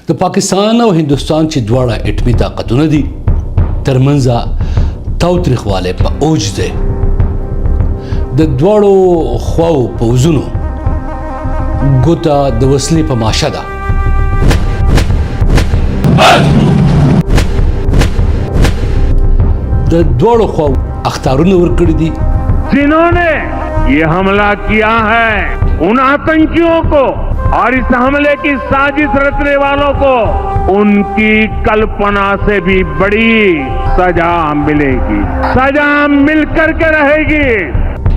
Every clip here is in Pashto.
د پاکستان او هندوستان چې دواړه اټمي طاقتونه دي ترمنځ تاوتریخوالی په اوج دی. د دواړو خواو پوځونو ګوته د وسلې په ماشه ده. د دواړو خواو اخطارونه ورکړي دي. जिन्होंने ये हमला किया है उन आतंकियों को और इस हमले की साजिश रचने वालों को उनकी कल्पना से भी बड़ी सजा मिलेगी, सजा मिलकर के रहेगी.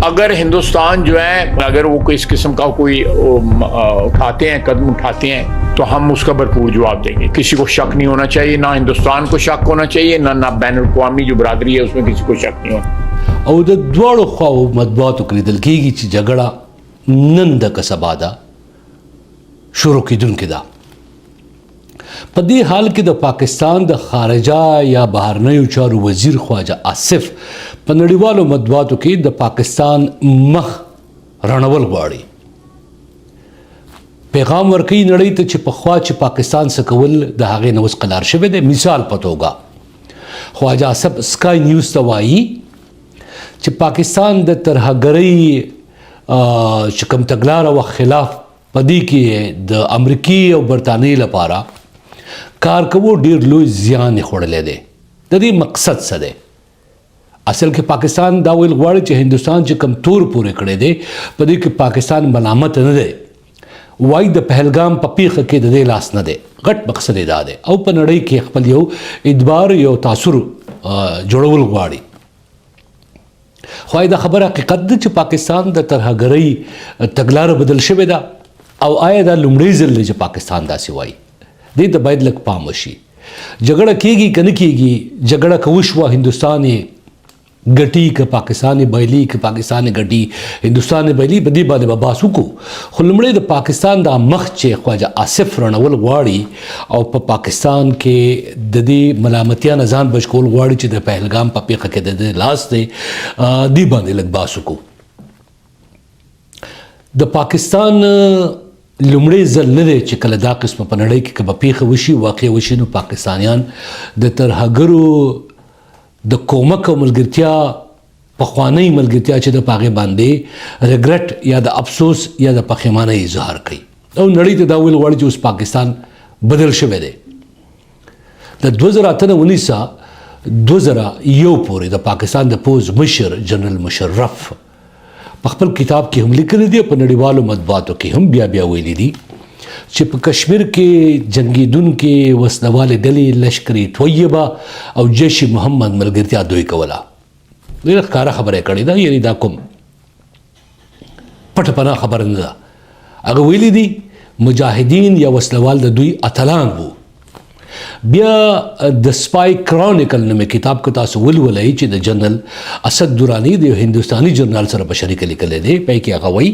अगर हिंदुस्तान जो है अगर वो इस किस्म का कोई उठाते हैं, कदम उठाते हैं, तो हम उसका भरपूर जवाब देंगे. किसी को शक नहीं होना चाहिए, ना हिंदुस्तान को शक होना चाहिए, ना बैन अवी जो बरादरी है उसमें किसी को शक नहीं होना. او د دواړو خواو مطبوعاتو کې لیدل کېږي چې جګړه نن ده که سبا ده شروع کېدونکې ده. په دې حال کې د پاکستان د خارجه یا بهرنیو چارو وزیر خواجه آصف په نړیوالو مطبوعاتو کې د پاکستان مخ رڼول غواړي. پیغام ورکوي نړۍ ته چې پخوا چې پاکستان څه کول د هغې نه اوس قلار شوی دی. مثال په توګه خواجه آصف سکای نیوز ته وایي چې پاکستان د ترهګرۍ چې کوم تګلاره و خلاف په دې کې د امریکې او برطانیې لپاره کار کوو ډېر لوی زیان یې خوړلی دی. د دې مقصد څه دی؟ اصل کې پاکستان دا ویل غواړي چې هندوستان چې کوم تور پورې کړی دی په دې کې پاکستان ملامت نه دی. وایي د پهلګام په پیښه کې د دې لاس نه دی. غټ مقصد یې دا دی او په نړۍ کې خپل یو اعتبار یو تاثر جوړول غواړي. خو دا خبره حقیقت ده چې پاکستان د ترهګرۍ تګلاره بدل شوې ده او آیا دا لومړی ځل دی چې پاکستان داسې وایي؟ دې ته باید لږ پام وشي. جګړه کېږي که نه کېږي، جګړه که وشوه هندوستان یې ګټي که پاکستان یې بایلي، که پاکستان یې ګټي هندوستان یې بایلي، په دې باندې به بحث وکړو. خو لومړی د پاکستان دا مخ چې خواجه آصف رڼول غواړي او په پاکستان کې د دې ملامتیا نه ځان بچ کول غواړي چې د پهلګام په پیښه کې د دې لاس دی، دې باندې لږ بحث وکړو. د پاکستان لومړی ځل نه دی چې کله دا قسمه په نړۍ کې که به پیښه وشي، واقع وشي، نو پاکستانیان د ترهګرو د کومک او ملګرتیا پخوانی ملګرتیا چې د هغې باندې ریګرټ یا د افسوس یا د پښیمانۍ اظهار کوي او نړۍ ته دا ویل غواړي چې اوس پاکستان بدل شوی دی. د 2001 پورې د پاکستان د پوځ مشر جنرال مشرف په خپل کتاب کې هم لیکلي دي، په نړیوالو مطبوعاتو کې هم بیا ویلي دي چې په کشمیر کې جنګېدونکې وسلهوالې ډلې لشکر طیبه او جیش محمد ملګرتیا دوی کوله. ډېره ښکاره خبره یې کړې ده، یعنې دا کوم پټه پناه خبره نه ده. هغه ویلي دي مجاهدین یا وسلهوال د دوی اتلان وو. بیا د سپای کرونیکل نومې کتاب کې تاسو ولولئ چې د جنرال اسد دراني د یو هندوستاني جنرال سره په شریکه لیکلی دی. پای کې هغه وایي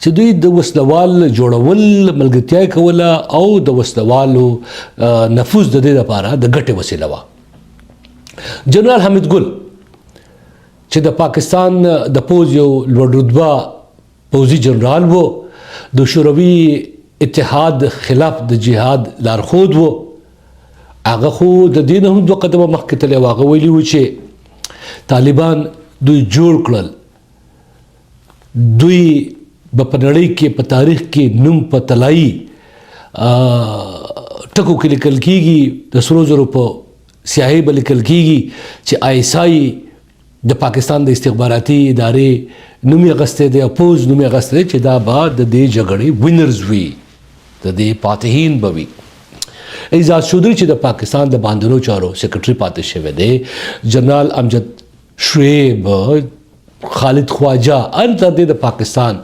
چې دوی د وسلوال جوړول ملګرتیا کوله او د وسلوالو نفوذ د دې لپاره د ګټې وسیله وه. جنرال حمید ګل چې د پاکستان د پوځ یو لوړ رتبه پوځي جنرال و، د شوروي اتحاد خلاف د جهاد لارښود و، هغه خو د دې نه هم 2 قدمه مخکې تللی و. هغه ویلي و چې طالبان دوی جوړ کړل، دوی به په نړۍ کې په تاریخ کې نوم په طلایي ټکو کې لیکل کېږي، د سرو زرو په سیاهۍ به لیکل کېږي چې ISI د پاکستان د استخباراتي ادارې نوم یې اخیستی دی او پوځ نوم یې اخیستی دی چې دا به د دې جګړې وینرز وي، د دې فاتحین به وي. اعزاز چودھری چې د پاکستان د باندنو چارو سیکرټري پاتې شوی دی، جنرال امجد شعیب، خالد خواجه، هلته د پاکستان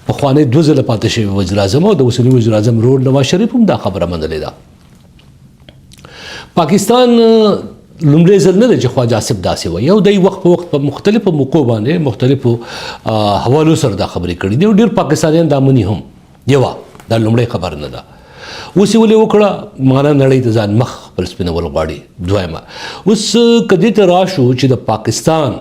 پخوانی 2 ځله پاتې شوی وزیر اعظم او د اوسني وزیر اعظم رور نواز شریف هم دا خبره منلې ده. پاکستان لومړی ځل نه دی چې خواجه آصف داسې وایي او دی وخت په وخت په مختلفو موقعو باندې مختلفو حوالو سره دا خبرې کړي دي او ډېر پاکستانیان دا مني هم. یوه دا لومړی خبر نه ده. اوس یې ولې وکړه؟ معنا نړۍ ته ځان مخ خپل سپینول غواړي. دویمه اوس که دې ته راشو چې د پاکستان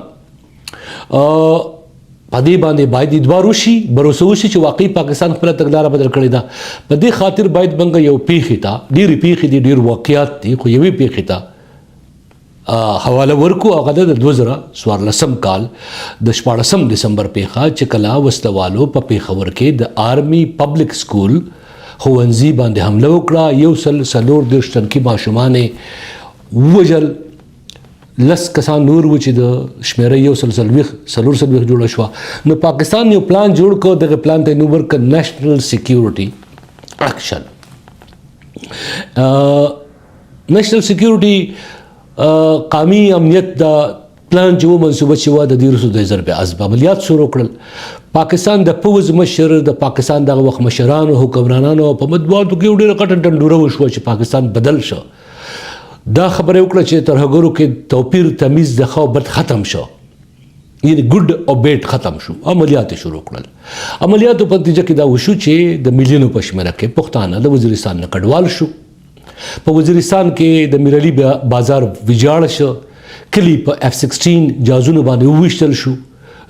په دې باندې باید ادوار وشي، بروسه وشي چې واقعي پاکستان خپله تګلاره بدل کړې ده. په دې خاطر باید موږ یو پیښې ته، ډېرې پیښې دي، ډېر واقعیات دي، خو یوې پیښې ته حواله ورکو. هغه د 2014 کال د 14 دسمبر پیښه چې کله وسلوالو په پېښور کې د آرمي پبلک سکول ښوونځي باندې حمله وکړه. 140 تنکي ماشومان یې ووژل، 10 کسان نور و چې د شمیره 140 جوړه شوه. نو پاکستان یو پلان جوړ کړ، دغه پلان ته یې نوم ورکړ نیشنل سیکیورټي اکشن. نیشنل سیکیورټي قومي امنیت د پلان چې و منصوبه چې وه د دې وروسته 2000 عملیات شروع کړل. پاکستان د پوځ مشر، د پاکستان دغه وخت مشرانو، حکمرانانو په مطبوعاتو کې ډېره غټه ډنډوره وشوه چې پاکستان بدل شو. دا خبره وکړه چې ترهګرو کې توپیر تمیز د ښه او بد ختم شو، یعنې ګډ او بیډ ختم شو. عملیات یې شروع کړل. عملیاتو په نتیجه کې دا وشو چې د میلیونو په شمېره کې پښتانه د وزیرستان نه کډوال شو. په وزیرستان کې د میرعلي بازار ویجاړ شو، کلي په F-16 جازونو باندې وویشتل شو،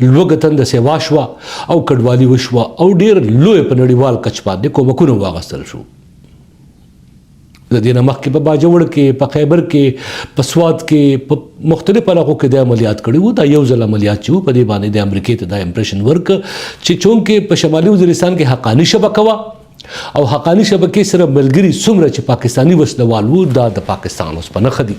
لوږه تنده سیوا شوه او کډوالي وشوه او ډېر لوی په نړیوال کچ باندې کومکونه واخیستل شو. د دې نه مخکې په باجوړ کې، په خیبر کې، په سوات کې، په مختلفو علاقو کې د عملیات کړي وو. دا یو ځل عملیات چې وو، په دې باندې د امریکې ته دا امپریشن ورکړ چې چونکې په شمالي وزیرستان کې حقاني شبکه وه او حقاني شبکې سره ملګري څومره چې پاکستاني وسلوال وو، دا د پاکستان اوس په نښه دي.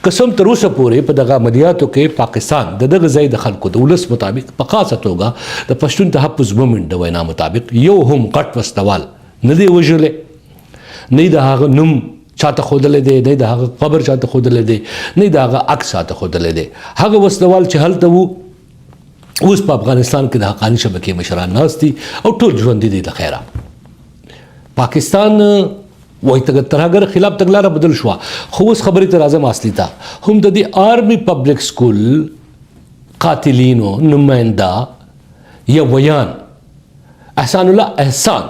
قسم تر اوسه پورې په دغه عملیاتو کې پاکستان د دغه ځای د خلکو د ولس مطابق، په خاصه توګه د پښتون تحفظ مومنټ د وینا مطابق یو هم غټ وسلوال نه دی وژلی، نه د هغه نوم چاته ښودلی دی، نه د هغه قبر چاته ښودلی دی، نه د هغه عکس چاته ښودلی دی. هغه وسلوال چې هلته وو اوس په افغانستان کې د حقاني شبکې مشران ناست دي او ټول ژوندي دي. د خیره پاکستان وایي ترهګر خلاف تګلاره بدل شوه. خو اوس خبرې ته راځم اصلي ته. هم د دې آرمي پبلک سکول قاتلینو نماینده یا ویان احسان الله احسان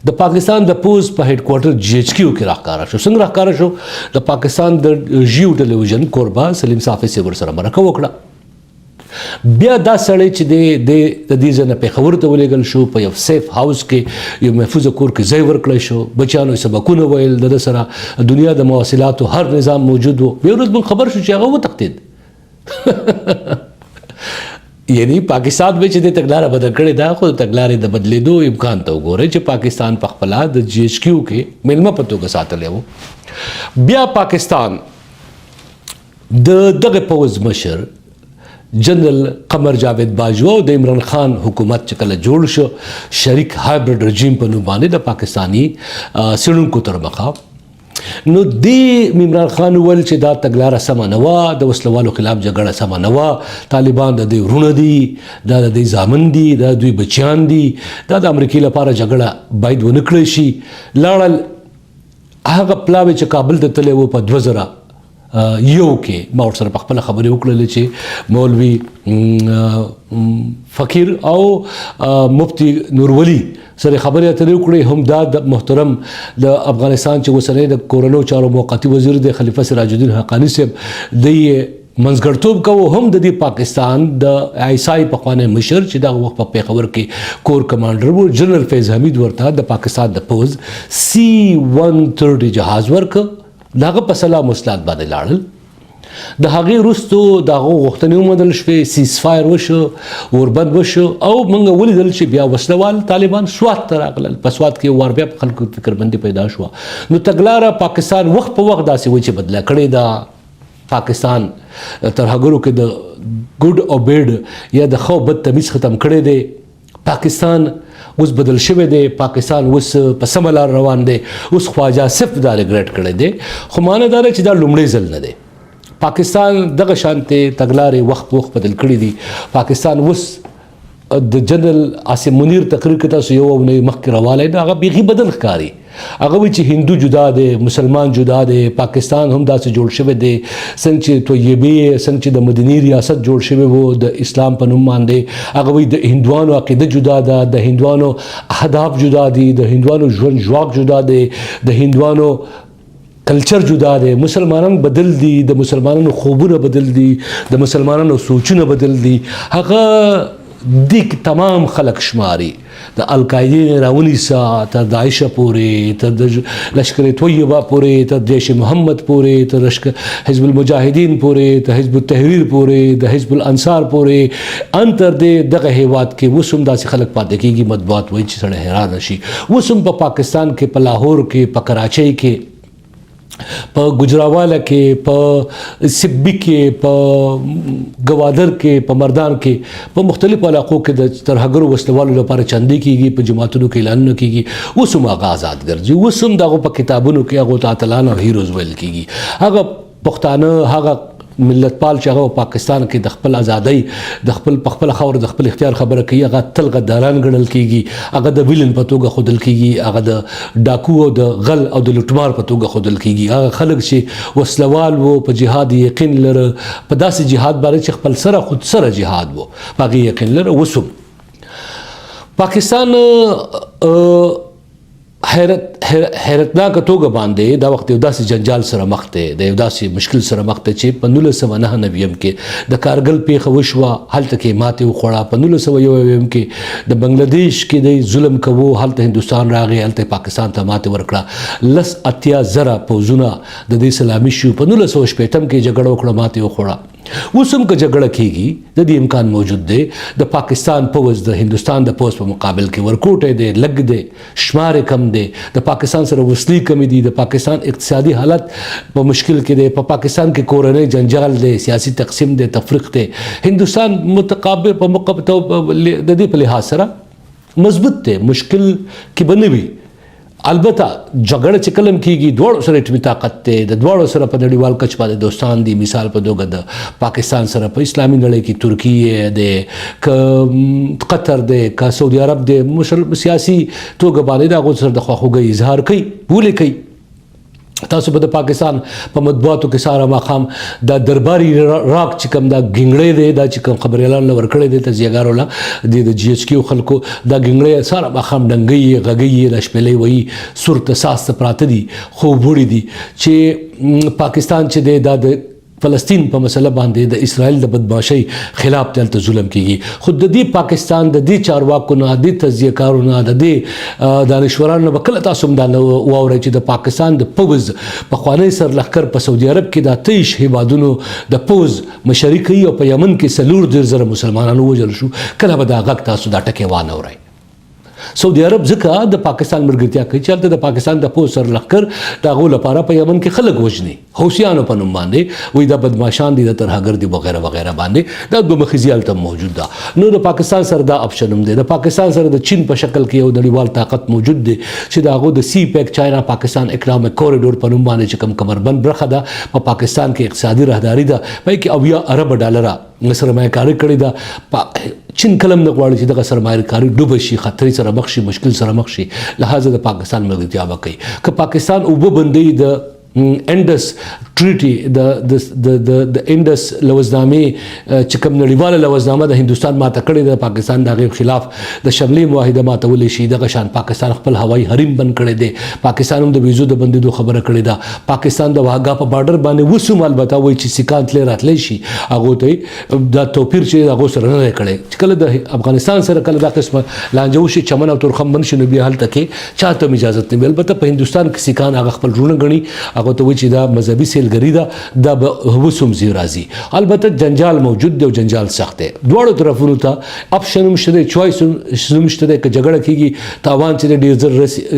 د پاکستان د پوز په هډ کوارټر GHQ کې راښکاره شو. څنګه راښکاره شو؟ د پاکستان د ژیو ټلویزیون کوربه سلیم صافي صاحب ورسره مرکه وکړه. بیا دا سړی چې د دې ځای نه پېښور ته ولېږل شو، په یو سیف هاوس کې یو محفوظه کور کې ځای ورکړی شو. بچیانو یې سبقونه ویل، د ده سره دنیا د مواصلاتو هر نظام موجود و. بیا ورځ موږ خبر شو چې هغه وتښتېد. یعنی پاکستان به چې د تګلاره بدل کړې ده، خو د تګلارې د بدلېدو امکان ته وګورئ چې پاکستان په خپله د GHQ کې میلمه په توګه ساتلی و. بیا پاکستان د دغه پوځ مشر جنرال قمر جاوید باجوه او د عمران خان حکومت چې کله جوړ شو، شریک هایبرډ رژیم په نوم باندې د پاکستاني څېړونکو تر مخه، نو د عمران خان وویل چې دا تګلاره سمه نه وه، د وسلوالو خلاف جګړه سمه نه وه، طالبان د دوی وروڼه دي، دا د دوی زامن دي، دا د دوی بچیان دي، دا د امریکې لپاره جګړه باید ونه کړی شي. لاړل هغه پلاوی چې کابل ته تللی و په 2001 کې ما ورسره په خپله خبرې وکړلې چې مولوي فقیر او مفتی نورولي سره خبرې اترې وکړې. هم دا د محترم د افغانستان چې اوسنی د کورنیو چارو موقتي وزیر د خلیفه سراج الدین حقانی صاحب د منځګړتوب کوو. هم د دې پاکستان د ISI پخوانی مشر چې دغه وخت په پېښور کې کور کمانډر و، جنرال فیض حمید ورته د پاکستان د پوځ C-130 جهاز ورکړ. د هغه په سلام وصلات باندې لاړل. د هغې وروستو د هغو غوښتنې ومنل شوې، سیز فایر وشو، اوربند وشو او موږ ولیدل چې بیا وسلوال طالبان سوات ته راغلل. په سوات کې وار بیا په خلکو فکرمندي پیدا شوه. نو تګلاره پاکستان وخت په وخت داسې وایي چې بدله کړې ده. پاکستان ترهګرو کې د ګډ او بیډ یا د ښه او بد تمیز ختم کړی دی. پاکستان اوس بدل شوی دی. پاکستان اوس په سمه لار روان دی. اوس خواجه آصف دا ریګریټ کړی دی. خو معنی دا ده چې دا لومړی ځل نه دی. پاکستان دغه شانتې تګلارې وخت په وخت بدل کړي دي. پاکستان اوس د جنرال عاصم منیر تقریر کې تاسو یو اونۍ مخکې راوالی نو هغه بیخي بدل ښکاري. هغه وایي چې هندو جدا دی، مسلمان جدا دی، پاکستان هم داسې جوړ شوی دی څنګه چې طیبې، څنګه چې د مدني ریاست جوړ شوی و د اسلام په نوم باندې. هغه وایي د هندوانو عقیده جدا ده، د هندوانو اهداف جدا دي، د هندوانو ژوند ژواک جدا دی، د هندوانو کلچر جدا دی. مسلمانان بدل دي، د مسلمانانو خوبونه بدل دي، د مسلمانانو سوچونه بدل دي. هغه دیک تمام خلق شماري د القاعده راونیسا تر داعش پورې تر د لشکر طیبه پورې تر جیش محمد پورې تر حزب المجاهدین پورې تر حزب التحریر پورې د حزب الانصار پورې انتر دغه هیواد کې وسوم داسې خلق پاتې کېږي مطبوعات وایي چې سړی حیران شي وسوم په پاکستان کې په لاهور کې په کراچۍ کې په گجراواله کې په سبی کې په گوادر کې په مردان کې په مختلفو علاقو کې د ترهګرو وسلوالو لپاره چندې کیږي په جماعتونو کې اعلانونه کیږي اوس هم هغه آزاد ګرځي اوس هم دغه په کتابونو کې هغه ته اتلان او هیروز ویل کیږي هغه پښتانه هغه ملت پال چې هغه پاکستان کې د خپل ازادۍ د خپل خاور د خپل اختیار خبره کوي هغه تل غداران ګڼل کیږي هغه د ویلن په توګه خودل کیږي هغه د ډاکو او د غل او د لوټمار په توګه خودل کیږي هغه خلک چې وسلوال وو په جهاد یقین لره په داسې جهاد باندې چې خپل سره خود سره جهاد وو باغی یقین لره وسوم پاکستان حیرتناک توګه باندې دا وخت یو داسې جنجال سره مخ دی د یو داسې مشکل سره مخ دی چې په 1999 کې د کارګل پیښه وشوه هلته کې ماتې وخوړه په 1901 کې د بنگلاديش کې د ظلم کوو هلته هندوستان راغی هلته پاکستان ته ماتې ورکړه لس اتیا زره پوځونه د دې سلامي شو په 1960 کې جګړه وکړه ماتې وخوړه اوس هم که جګړه کېږي د دې امکان موجود دی د پاکستان پوځ د هندوستان د پوځ په مقابل کې ورکوټی دی لږ دی شمار کم دی د پاکستان سره وسلې کمې دي د پاکستان اقتصادي حالت په مشکل کې دی په پاکستان کې کورنۍ جنجال دی سیاسي تقسیم دی تفریق دی هندوستان متقابل په د دې په لحاظ سره مضبوط دی مشکل کې به نه وي البته جګړه چې کلم کېږي دواړو سره اټومي طاقت دی د دواړو سره په نړیوال کچ باندې دوستان دي مثال په توګه د پاکستان سره په اسلامي نړۍ کې ترکیه دی که قطر دی که سعودي عرب دی سیاسي توګه باندې د هغو سره د خواخوږۍ اظهار کوي بولې کوي تاسو به د پاکستان په مطبوعاتو کې ساره ماښام دا درباري راک چې کوم دا ګنګړی دی دا چې کوم خبریالان له ورکړی دی تجزیهګارو له د جی ایچ کیو خلکو دا ګنګړی ساره ماښام ډنګۍ غږی د شپېلۍ وایي سور ته ساس ته پراته دي خوب وړي دي چې پاکستان چې دی دا د فلسطین په مسله باندې د اسرائیل د بدمعشۍ خلاف دلته ظلم کیږي خود د دې پاکستان د دې چارواکو نه د تجزیهګارو نه د دې دانشورانو به کله تاسو هم دا واورئ چې د پاکستان د پوځ پخوانی سرلښکر په سعودي عرب کې د 23 هیوادونو د پوځ مشري کوي او په یمن کې 4 مسلمانانو وژل شو کله به دا غږ تاسو دا ټکی وانه اورئ سعودي عرب ځکه د پاکستان ملګرتیا کوي چې هلته د پاکستان د پوځ سرلښکر د هغو لپاره په یمن کې خلک وژني حوثیانو په نوم باندې وایي دا بدماشان دي د ترهګر دي وغیره وغیره باندې دا دوه مخیزي هلته موجود ده نو د پاکستان سره دا اپشن هم دی د پاکستان سره د چین په شکل کې یو نړیوال طاقت موجود دی چې د هغو د سی پیک چاینا پاکستان اکنامک کوریډور په نوم باندې چې کوم کمربند برخه ده په پاکستان کې اقتصادي راهداري ده پای کې 80 ارب ډالره سرمایه‌کاري کړې ده چین کلم نه غواړي چې دغه سرمایه‌کاري ډوبه شي خطرې سره مخ شي مشکل سره مخ شي لهذا د پاکستان ملګرتیا وکړي که پاکستان اوبه بندي د انډس ټریټي د انډس لوزنامې چې کوم نړیواله لوزنامه د هندوستان ماته کړې ده پاکستان د هغې خلاف د شملې معاهده ماتولی شي دغه شان پاکستان خپل هوایي حریم بند کړی دی پاکستان هم د ویزو د بندېدو خبره کړې ده پاکستان د واګا په بارډر باندې اوس هم البته وایي چې سیکان تللی راتلی شي هغو ته دا توپیر چې هغو سره نه دی کړی چې کله د افغانستان سره کله دا قسمه لانجه وشي چمن او تورخم بند شي نو بیا هلته کې چاته هم اجازت نه وي البته په هندوستان کې سیکان هغه خپل وروڼه ګڼي هغه ته وایي چې دا مذهبي سیلګري ده دا به اوس هم ځي راځي البته جنجال موجود دی او جنجال سخت دی دواړو طرفونو ته اپشن هم شته دی چوایس هم شته دی که جګړه کېږي تاوان چې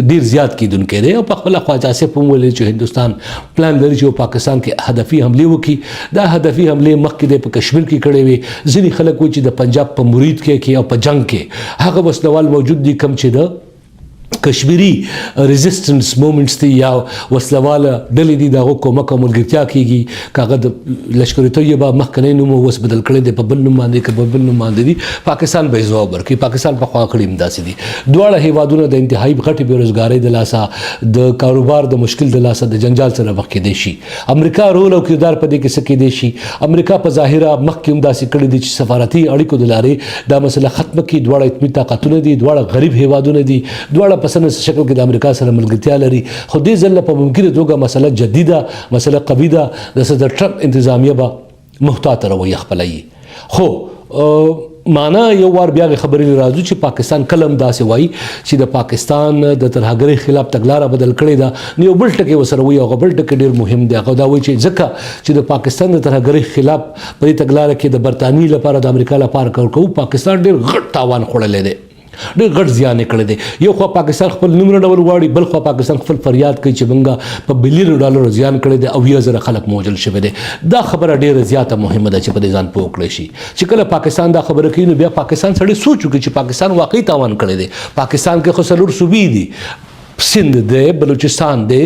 ډېر زیات کېدونکی دی او په خپله خواجه آصف هم ویلي چې هندوستان پلان لري چې پاکستان کې هدفي حملې وکړي دا هدفي حملې مخکې دی په کشمیر کې کړې وي ځینې خلک وایي چې د پنجاب په مرید کې او په جنگ کې هغه وسلوال موجود دي کم چې د کشمیری ریزسټنس موومنټس دي یا وسلواله ډلې دي د هغو کومک او ملګرتیا کېږي که هغه د لشکر طیبه مخکنی نوم اوس بدل کړی دی په بل نوم باندې که په بل نوم باندې دي پاکستان به یې ځواب ورکوي پاکستان پخوا کړي هم داسې دي دواړه هیوادونه د انتهایي غټې بېروزګارۍ د لاسه د کاروبار د مشکل د لاسه د جنجال سره مخ کېدی شي امریکا رول او کردار په دې کې څه کېدی شي امریکا په ظاهره مخکې هم داسې کړي دي چې سفارتي اړیکو د لارې دا مسله ختمه کړي دواړه اطمي طاقتونه دي دواړه غریب هیوادونه دي دواړه په څه شکل کې د امریکا سره ملګرتیا لري خو دې ځل په ممکنه توګه مسله جدیده مسله قوي ده د صدر ټرمپ انتظامیه به محتاط رویه خپلوي خو معنا یو وار بیا خبرې راځو چې پاکستان کلم داسې وایي چې د پاکستان د ترهګرۍ خلاف تګلاره بدل کړې ده. نو یو بل ټکی وسره وایي او بل ټکی ډېر مهم دی. هغه دا وایي چې ځکه چې د پاکستان د ترهګرۍ خلاف په دې تګلاره کې د برطانیې لپاره د امریکا لپاره کار کوو، پاکستان ډېر غټ تاوان خوړلی دی، ډېر غټ زیان یې کړی دی. یو خوا پاکستان خپل نومره ډول غواړي، بل خوا پاکستان خپل فریاد کوي چې موږ په بلیونو ډالرو زیان کړی دی او 20,000 خلک موجل شوي دي. دا خبره ډېره زیاته مهمه ده چې په دې ځان پوه کړی شي چې کله پاکستان دا خبره کوي نو بیا پاکستان سړی سوچ وکړي چې پاکستان واقعي تاوان کړی دی. پاکستان کې خو څلور صوبې دي، سند دی، بلوچستان دی،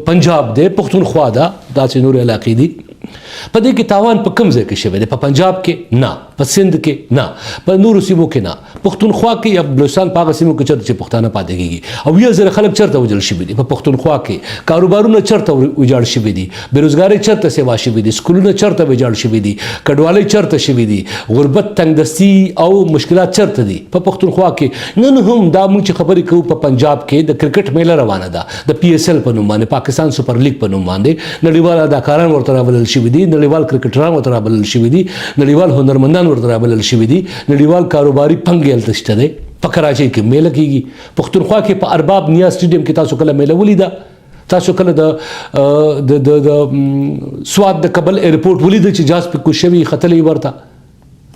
پنجاب دی، پښتونخوا ده، داسې نور علاقې دي. په دې کې تاوان په کوم ځای کې شوی دی؟ په پنجاب کې نه، په سند کې نه، په نورو سیمو کې نه، پښتونخوا کې یا بلوچستان په هغه سیمو کې چېرته چې پښتانه پاتې کېږي. او 20,000 خلک چېرته وژل شوي دي په پښتونخوا کې، کاروبارونه چېرته ویجاړ شوي دي، بېروزګارۍ چېرته سیوا شوي دي، سکولونه چېرته ویجاړ شوي دي، کډوالۍ چېرته شوي دي، غربت، تنګدستي او مشکلات چېرته دي په پښتونخوا کې. نن هم دا موږ چې خبرې کوو په پنجاب کې د کرکټ میله روانه ده، د PSL په نوم باندې، پاکستان سوپر لیګ په نوم باندې. نړیوال اداکاران ورته رابلل شوي دي، نړیوال کرکټران ورته رابلل شوي دي، نړیوال هنرمندان ورته رابلل شوي دي، نړیوال کاروباري پنګ هلته شته دی. په کراچۍ کې میله کېږي، پښتونخوا کې په ارباب نیاز سټیډیم کې تاسو کله میله ولیده؟ تاسو کله د سوات د کابل ایرپورټ ولیده چې جاز پې کوز شوي ختلی ورته؟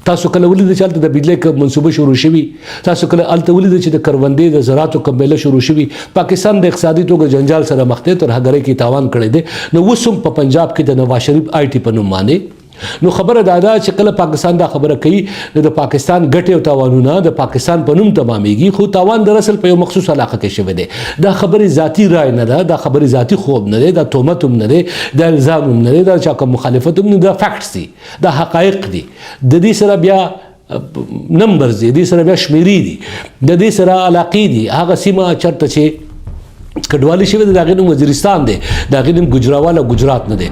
تاسو کله ولیده چې هلته د بجلۍ منصوبه شروع شوي؟ تاسو کله هلته ولیده چې د کروندې د زراعتو کوم میله شروع شوي؟ پاکستان د اقتصادي توګه جنجال سره مخ دی، ترهګرۍ کې تاوان کړی دی. نو اوس هم په پنجاب کې د نواز شریف IT په نوم باندې. نو خبره دا ده چې کله پاکستان دا خبره کوي نو د پاکستان ګټې او تاوانونه د پاکستان په نوم تمامېږي، خو تاوان در اصل په یو مخصوص علاقه کې شوی دی. دا خبرې ذاتي رای نه ده، دا خبرې ذاتي خوب نه دی، دا تهمت هم نه دی، دا الزام هم نه دی، دا چا کوم مخالفت هم نه دی، دا فیکټس دي، دا حقایق دي. د دې سره بیا نمبرز دي، د دې سره بیا شمیرې دي، د دې سره علاقې دي. هغه سیمه چېرته چې کډوالي شوې ده د هغې نوم وزیرستان دی، د هغې نوم ګجراوال او ګجرات نه دی.